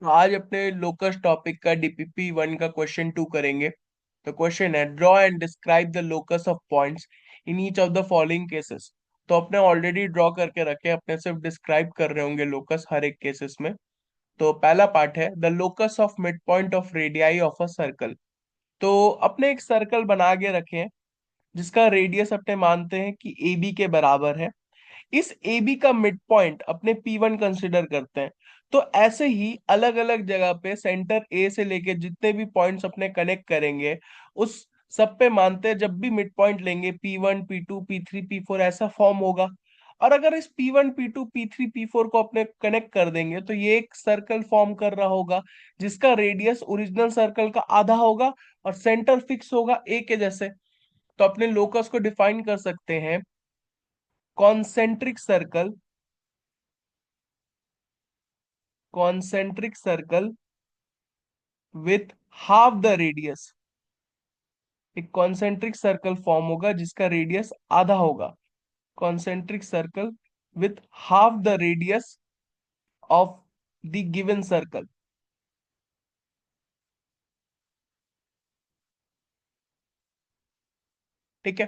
तो आज अपने लोकस टॉपिक का डीपीपी वन का क्वेश्चन 2 करेंगे। तो क्वेश्चन है, draw and describe the locus of points in each of the following cases. तो अपने ऑलरेडी ड्रॉ करके रखे, अपने सिर्फ डिस्क्राइब कर रहे होंगे लोकस हर एक केसेस में। तो पहला पार्ट है the locus of mid point of radii of a circle. तो अपने एक सर्कल बना के रखे हैं जिसका रेडियस अपने मानते हैं कि ए बी के बराबर है। इस ए बी का मिड पॉइंट अपने पी वन कंसिडर करते हैं। तो ऐसे ही अलग अलग जगह पे सेंटर ए से लेके जितने भी पॉइंट्स अपने कनेक्ट करेंगे, उस सब पे मानते हैं जब भी मिड पॉइंट लेंगे P one P two P three P four ऐसा फॉर्म होगा। और अगर इस P one P two P three P four को अपने कनेक्ट कर देंगे तो ये एक सर्कल फॉर्म कर रहा होगा जिसका रेडियस ओरिजिनल सर्कल का आधा होगा और सेंटर फिक्स होगा ए के जैसे। तो अपने लोकस को डिफाइन कर सकते हैं, concentric circle, concentric circle with half the radius. एक कॉन्सेंट्रिक सर्कल फॉर्म होगा जिसका रेडियस आधा होगा। Concentric circle with half the radius of the given circle. ठीक है।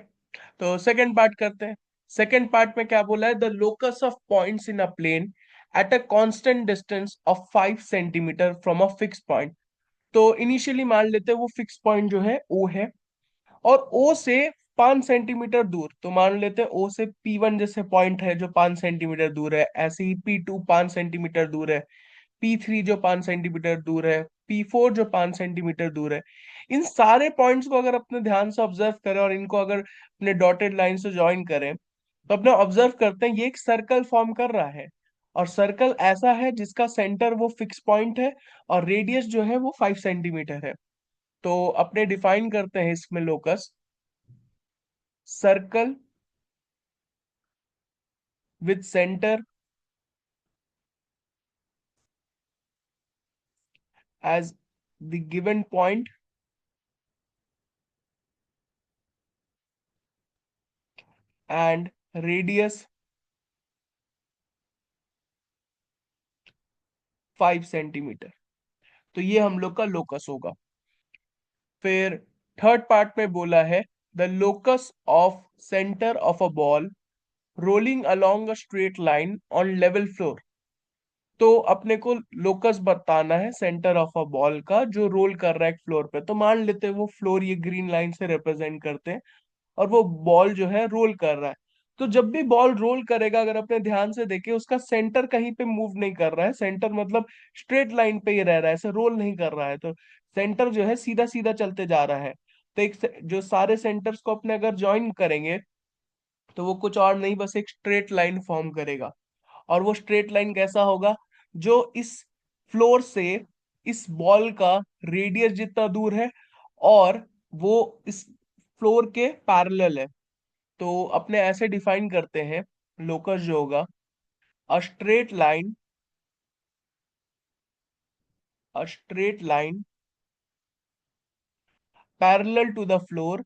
तो सेकंड पार्ट करते हैं। सेकंड पार्ट में क्या बोला है, the locus of points in a plane at a constant distance of 5 centimetre from a fix point. तो इनिशियली मान लेते हैं वो फिक्स पॉइंट जो है ओ है, और ओ से 5 सेंटीमीटर दूर। तो मान लेते हैं ओ से पी वन जैसे पॉइंट है जो 5 सेंटीमीटर दूर है, ऐसे ही पी टू 5 सेंटीमीटर दूर है, पी थ्री जो 5 सेंटीमीटर दूर है, पी फोर जो 5 सेंटीमीटर दूर है। इन सारे पॉइंट्स को अगर अपने ध्यान से ऑब्जर्व करें और इनको अगर अपने डॉटेड लाइन से ज्वाइन करें तो अपने ऑब्जर्व करते हैं ये एक सर्कल फॉर्म कर रहा है। और सर्कल ऐसा है जिसका सेंटर वो फिक्स पॉइंट है और रेडियस जो है वो 5 सेंटीमीटर है। तो अपने डिफाइन करते हैं इसमें locus, circle with centre as the given point and radius 5 centimetre. तो ये हम लोग का लोकस होगा। फिर थर्ड पार्ट में बोला है, the locus of centre of a ball rolling along a straight line on level floor. तो अपने को लोकस बताना है सेंटर ऑफ अ बॉल का जो रोल कर रहा है फ्लोर पे। तो मान लेते हैं वो फ्लोर ये ग्रीन लाइन से रिप्रेजेंट करते हैं और वो बॉल जो है रोल कर रहा है। तो जब भी बॉल रोल करेगा अगर अपने ध्यान से देखें उसका सेंटर कहीं पे मूव नहीं कर रहा है, सेंटर मतलब स्ट्रेट लाइन पे ही रह रहा है, ऐसे रोल नहीं कर रहा है। तो सेंटर जो है सीधा सीधा चलते जा रहा है। तो एक जो सारे सेंटर्स को अपने अगर ज्वाइन करेंगे तो वो कुछ और नहीं बस एक स्ट्रेट लाइन फॉर्म करेगा। और वो स्ट्रेट लाइन कैसा होगा, जो इस फ्लोर से इस बॉल का रेडियस जितना दूर है और वो इस फ्लोर के पैरेलल है। तो अपने ऐसे डिफाइन करते हैं लोकस जो होगा, a straight line, a straight line parallel to the floor,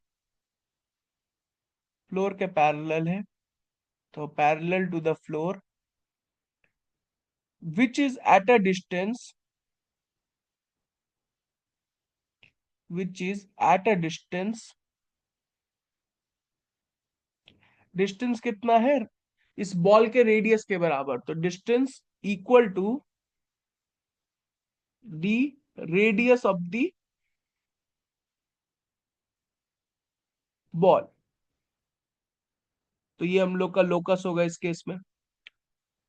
floor के पैरेलल है। तो parallel to the floor which is at a distance, which is at a distance, distance कितना है इस बॉल के रेडियस के बराबर। तो distance equal to the radius of the ball. तो ये हम लोग का लोकस होगा इस केस में।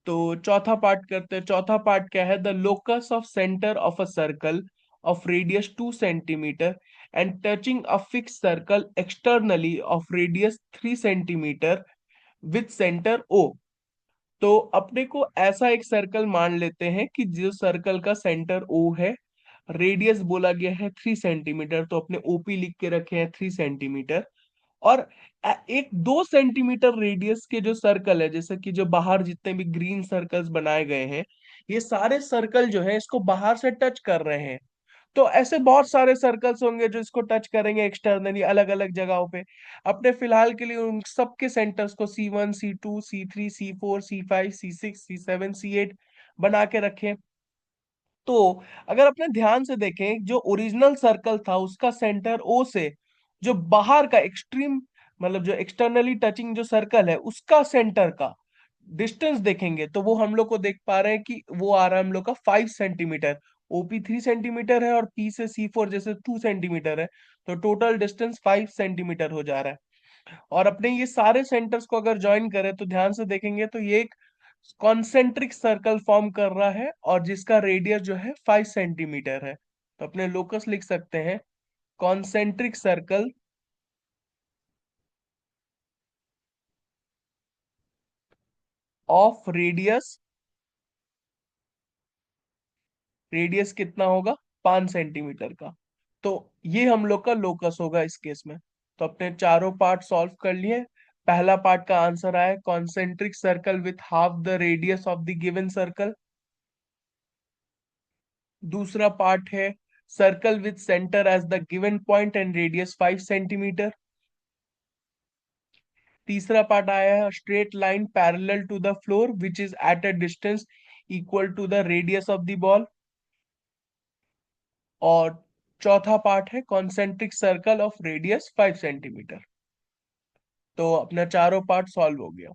तो चौथा पार्ट करते हैं। चौथा पार्ट क्या है, the locus of centre of a circle of radius 2 centimetre and touching a fix circle externally of radius 3 centimetre with centre O. तो अपने को ऐसा एक सर्कल मान लेते हैं कि जो सर्कल का सेंटर ओ है, रेडियस बोला गया है 3 सेंटीमीटर, तो अपने ओपी लिख के रखे हैं 3 सेंटीमीटर। और एक 2 सेंटीमीटर रेडियस के जो सर्कल है, जैसे कि जो बाहर जितने भी ग्रीन सर्कल्स बनाए गए हैं, ये सारे सर्कल जो है इसको बाहर से टच कर रहे हैं। तो ऐसे बहुत सारे सर्कल्स होंगे जो इसको टच करेंगे एक्सटर्नली अलग अलग जगहों पे। अपने फिलहाल के लिए उन सबके सेंटर्स को C1 C2 C3 C4 C5 C6 C7 C8 बना के रखें। तो अगर अपने ध्यान से देखें, जो ओरिजिनल सर्कल था उसका सेंटर ओ से जो बाहर का एक्सट्रीम, मतलब जो एक्सटर्नली टचिंग जो सर्कल है उसका सेंटर का डिस्टेंस देखेंगे, तो वो हम लोग को देख पा रहे हैं कि वो आ रहा है हम लोग का 5 सेंटीमीटर। ओपी 3 सेंटीमीटर है और पी से सी 4 जैसे 2 सेंटीमीटर है, तो टोटल डिस्टेंस 5 सेंटीमीटर हो जा रहा है। और अपने ये सारे सेंटर्स को अगर ज्वाइन करें तो ध्यान से देखेंगे तो ये एक कॉन्सेंट्रिक सर्कल फॉर्म कर रहा है और जिसका रेडियस जो है 5 सेंटीमीटर है। तो अपने लोकस लिख सकते हैं concentric circle of radius, radius कितना होगा, 5 सेंटीमीटर का। तो ये हम लोग का लोकस होगा इस केस में। तो अपने चारों पार्ट सॉल्व कर लिए। पहला पार्ट का आंसर आया concentric circle with half the radius of the given circle. दूसरा पार्ट है circle with centre as the given point and radius 5 centimetre. तीसरा पार्ट आया है straight line parallel to the floor which is at a distance equal to the radius of the ball. और चौथा part है concentric circle of radius 5 centimetre. तो अपना चारों part solve हो गया।